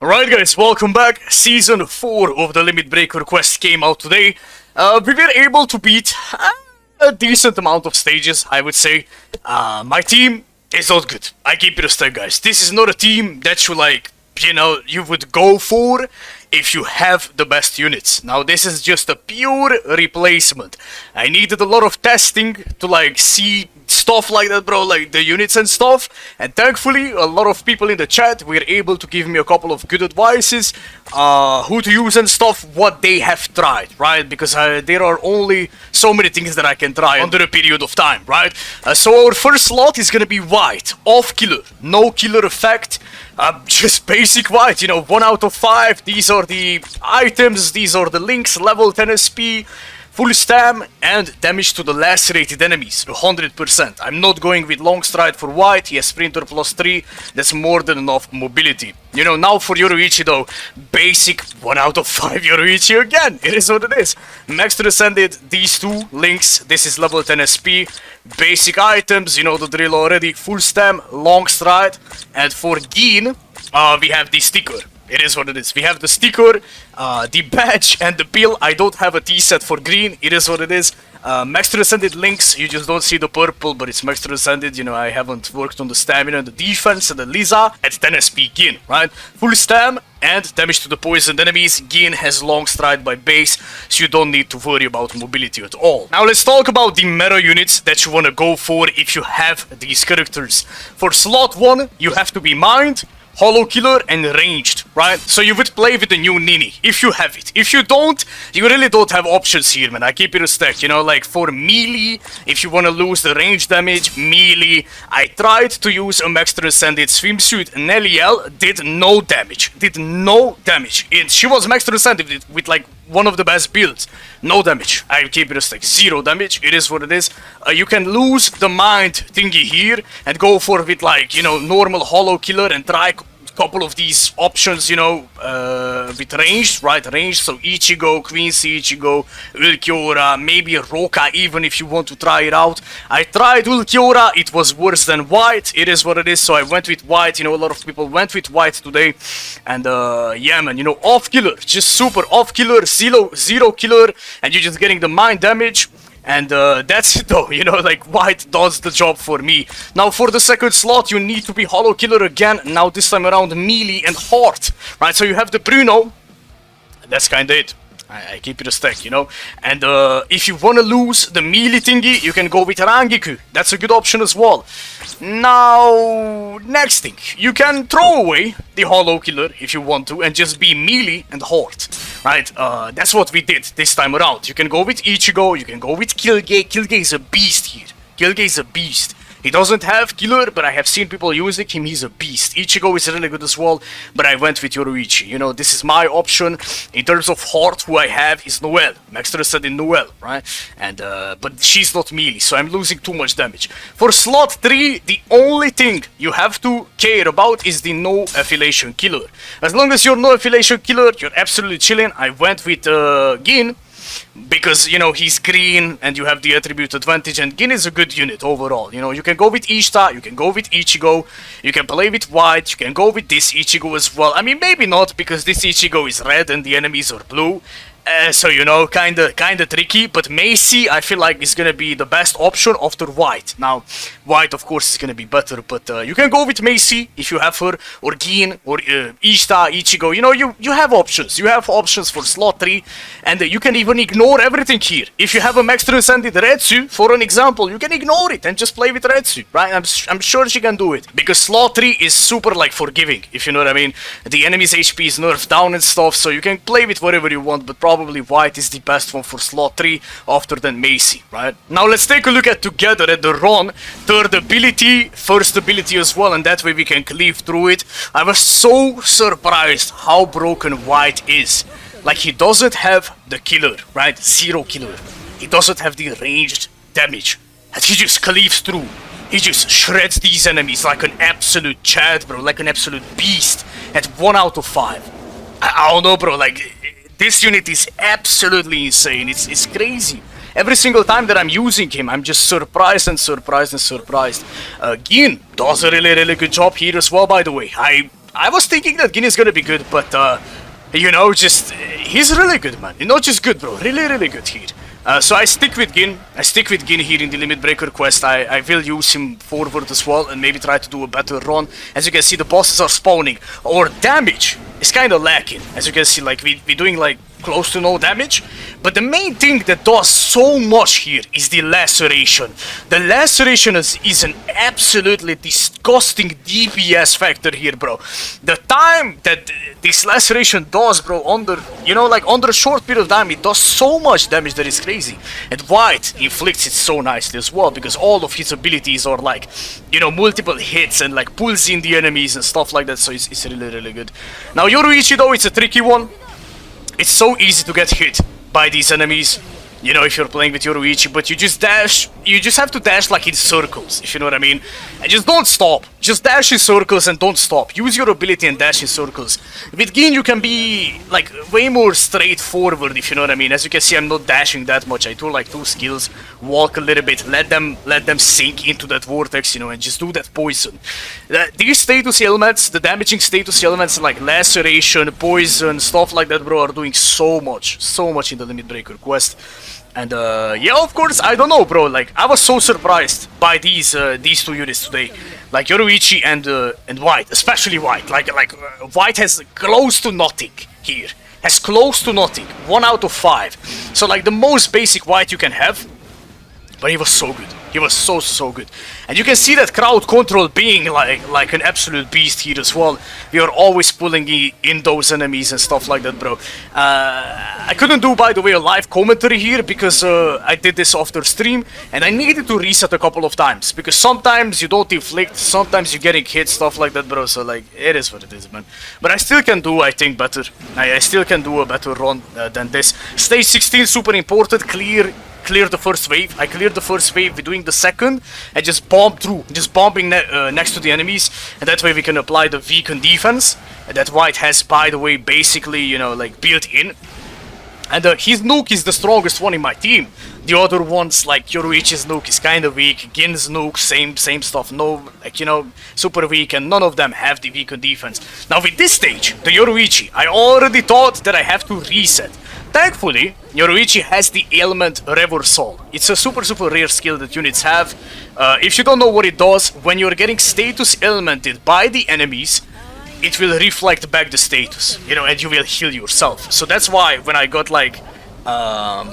Alright guys, welcome back. Season 4 of the Limit Break request came out today. We were able to beat a decent amount of stages, I would say. My team is not good. I keep it a stack, guys. This is not a team that you would go for if you have the best units. Now this is just a pure replacement. I needed a lot of testing to see stuff like that, bro, like the units and stuff, and thankfully a lot of people in the chat were able to give me a couple of good advices, who to use and stuff, what they have tried, right? Because there are only so many things that I can try under a period of time, right? So our first slot is gonna be white, off killer, no killer effect, just basic white, 1 out of 5, these are the items, these are the links, level 10 SP, full stam, and damage to the lacerated enemies, 100%. I'm not going with long stride for white, he has sprinter +3, that's more than enough mobility. Now for Yoruichi though, basic 1 out of 5 Yoruichi again, it is what it is. Max Transcended, these two links, this is level 10 SP, basic items, the drill already, full stam, long stride, and for Gin, we have the sticker. It is what it is. We have the sticker, the badge, and the pill. I don't have a T-set for green. It is what it is. Max Transcended links, you just don't see the purple, but it's Max Transcended. I haven't worked on the stamina, the defense, and the Lisa at 10 SP Gin, right? Full stam and damage to the poisoned enemies. Gin has long stride by base, so you don't need to worry about mobility at all. Now let's talk about the meta units that you want to go for if you have these characters. For slot 1, you have to be Mind, Hollow Killer, and Ranged, right? So you would play with the new Nini, if you have it. If you don't, you really don't have options here, man. I keep it a stack, like for melee, if you want to lose the range damage, melee. I tried to use a Max Transcended swimsuit, Nelliel did no damage. She was Max Transcended with one of the best builds. No damage. I keep it a stack. 0 damage. It is what it is. You can lose the mind thingy here and go for with normal Hollow Killer and try couple of these options, with ranged, right? Ranged, so Ichigo, Quincy Ichigo, Ulquiorra, maybe Roka even if you want to try it out. I tried Ulquiorra, it was worse than white, it is what it is, so I went with white, a lot of people went with white today, and yeah man, off killer, just super off killer, zero killer, and you're just getting the mind damage. And that's it though, white does the job for me. Now for the second slot, you need to be Hollow Killer again, now this time around melee and heart, right? So you have the Bruno, that's kinda it. I keep it a stack, and if you wanna lose the melee thingy, you can go with Rangiku, that's a good option as well. Now, next thing, you can throw away the Hollow Killer if you want to and just be melee and heart. Right, that's what we did this time around. You can go with Ichigo, you can go with Kilgay. Kilgay is a beast here. Kilgay is a beast. He doesn't have killer, but I have seen people using him, he's a beast. Ichigo is really good as well, but I went with Yoruichi. This is my option. In terms of heart, who I have is Noelle. Max Transcended Noelle, right? And, but she's not melee, so I'm losing too much damage. For slot 3, the only thing you have to care about is the no affiliation killer. As long as you're no affiliation killer, you're absolutely chilling. I went with Gin, because he's green and you have the attribute advantage, and Gin is a good unit overall. You can go with Ishta, you can go with Ichigo, you can play with white, you can go with this Ichigo as well. I mean, maybe not, because this Ichigo is red and the enemies are blue. So kinda tricky, but Macy I feel like is gonna be the best option after white. Now, white of course is gonna be better, but you can go with Macy if you have her, or Gin, or Ishta, Ichigo. You have options. You have options for slot 3, and you can even ignore everything here. If you have a Max Transcended Retsu, for an example, you can ignore it and just play with Retsu, right? I'm sure she can do it, because slot 3 is super forgiving, if you know what I mean. The enemy's HP is nerfed down and stuff, so you can play with whatever you want, but probably white is the best one for slot 3 after than Macy, right? Now let's take a look at together at the run, third ability, first ability as well, and that way we can cleave through it. I was so surprised how broken white is. He doesn't have the killer, right? 0 killer. He doesn't have the ranged damage, and he just cleaves through. He just shreds these enemies like an absolute Chad, bro, like an absolute beast at 1 out of 5. I don't know, bro, this unit is absolutely insane. It's crazy. Every single time that I'm using him, I'm just surprised and surprised and surprised. Gin does a really good job here as well, by the way. I was thinking that Gin is gonna be good, but you know, just he's really good, man. Not just good, bro. Really, really good here. So I stick with Gin. I stick with Gin here in the Limit Breaker quest. I will use him forward as well and maybe try to do a better run. As you can see, the bosses are spawning. Our damage is kind of lacking. As you can see, like we're doing like close to no damage, but the main thing that does so much here is the laceration. The laceration is an absolutely disgusting DPS factor here, bro. The time that this laceration does, bro, under, you know, like under a short period of time, it does so much damage that is crazy. And White inflicts it so nicely as well, because all of his abilities are like, you know, multiple hits and like pulls in the enemies and stuff like that, so it's really, really good. Now Yoruichi though, it's a tricky one. It's so easy to get hit by these enemies, you know, if you're playing with Yoruichi, but you just dash, you just have to dash like in circles, if you know what I mean, and just don't stop. Just dash in circles and don't stop. Use your ability and dash in circles. With Gin, you can be like way more straightforward, if you know what I mean. As you can see, I'm not dashing that much. I do like 2 skills, walk a little bit, let them sink into that vortex, you know, and just do that poison. These status elements, the damaging status elements like laceration, poison, stuff like that, bro, are doing so much in the Limit Breaker quest. And yeah, of course, I don't know, bro. Like, I was so surprised by these 2 units today, like Yoruichi and White, especially White. Like White has close to nothing here. Has close to nothing. 1 out of 5. So like the most basic White you can have. But he was so good. He was so good. And you can see that crowd control being like an absolute beast here as well. We are always pulling in those enemies and stuff like that, bro. I couldn't do, by the way, a live commentary here because I did this after stream and I needed to reset a couple of times because sometimes you don't inflict, sometimes you're getting hit, stuff like that, bro. So like, it is what it is, man. But I still can do, I think, better. I still can do a better run than this. Stage 16, super important. Clear the first wave. I cleared the first wave, we're doing the second, and just bomb through, just bombing next to the enemies, and that way we can apply the weaken defense, and that White has, by the way, basically, you know, like, built in. And his nuke is the strongest one in my team. The other ones, like Yoruichi's nuke is kinda weak, Gin's nuke, same stuff, no, like, you know, super weak, and none of them have the weaken defense. Now with this stage, the Yoruichi, I already thought that I have to reset. Thankfully, Yoruichi has the ailment reversal. It's a super rare skill that units have. If you don't know what it does, when you're getting status ailmented by the enemies, it will reflect back the status, you know, and you will heal yourself. So that's why when I got like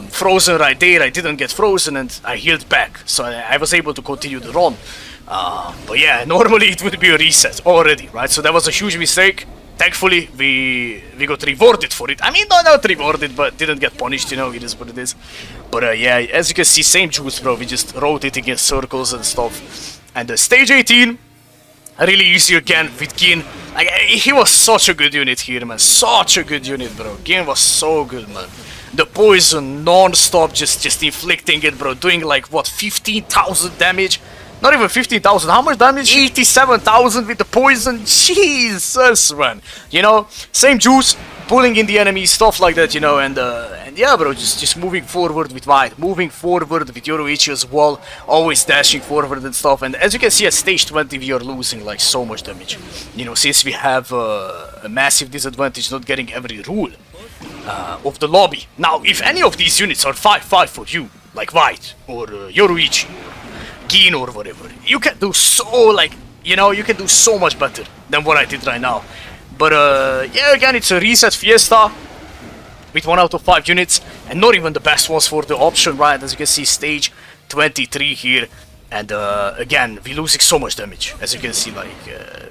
frozen right there, I didn't get frozen and I healed back. So I was able to continue the run. But yeah, normally it would be a reset already, right? So that was a huge mistake. Thankfully, we got rewarded for it. I mean, not rewarded, but didn't get punished, you know, it is what it is. But yeah, as you can see, same juice, bro. We just rotating in circles and stuff. And stage 18, really easy again with Gin. Like, he was such a good unit here, man. Such a good unit, bro. Gin was so good, man. The poison non-stop, just inflicting it, bro. Doing like, what, 15,000 damage? Not even 15,000, how much damage? 87,000 with the poison, Jesus, man. You know, same juice, pulling in the enemy, stuff like that, you know, and yeah, bro, just moving forward with White, moving forward with Yoruichi as well, always dashing forward and stuff, and as you can see at stage 20, we are losing, like, so much damage. You know, since we have a massive disadvantage not getting every rule of the lobby. Now, if any of these units are 5-5 for you, like White, or Yoruichi, Gin or whatever, you can do so, like, you know, you can do so much better than what I did right now. But yeah, again, it's a reset fiesta with 1 out of 5 units, and not even the best ones for the option, right? As you can see, stage 23 here, and again, we're losing so much damage. As you can see, like,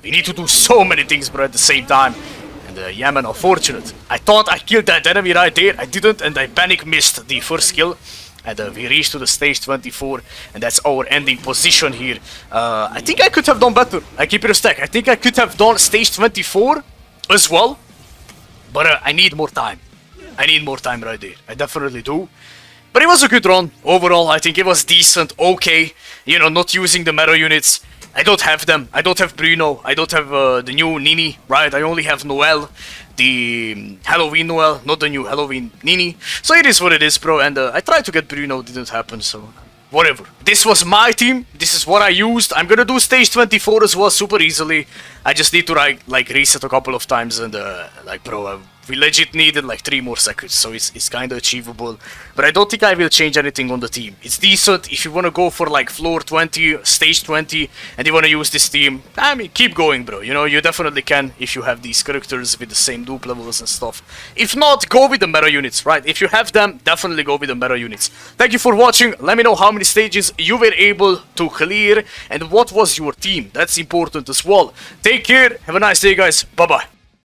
we need to do so many things, bro, at the same time. And yeah, man, unfortunate. I thought I killed that enemy right there, I didn't, and I panic missed the first kill. And we reached to the stage 24, and that's our ending position here. I think I could have done better. I keep it a stack. I think I could have done stage 24 as well, but I need more time. I need more time right there. I definitely do. But it was a good run. Overall, I think it was decent, okay. You know, not using the meta units. I don't have them. I don't have Bruno. I don't have the new Nini, right? I only have Noel. The Halloween Noel, not the new Halloween Nini. So it is what it is, bro, and I tried to get Bruno, didn't happen, so whatever. This was my team. This is what I used. I'm gonna do stage 24 as well super easily. I just need to like reset a couple of times and like bro, we legit needed like 3 more seconds, so it's kind of achievable. But I don't think I will change anything on the team. It's decent. If you want to go for like floor 20, stage 20, and you want to use this team, I mean, keep going, bro. You know, you definitely can if you have these characters with the same dupe levels and stuff. If not, go with the meta units, right? If you have them, definitely go with the meta units. Thank you for watching. Let me know how many stages you were able to clear and what was your team. That's important as well. Take care. Have a nice day, guys. Bye-bye.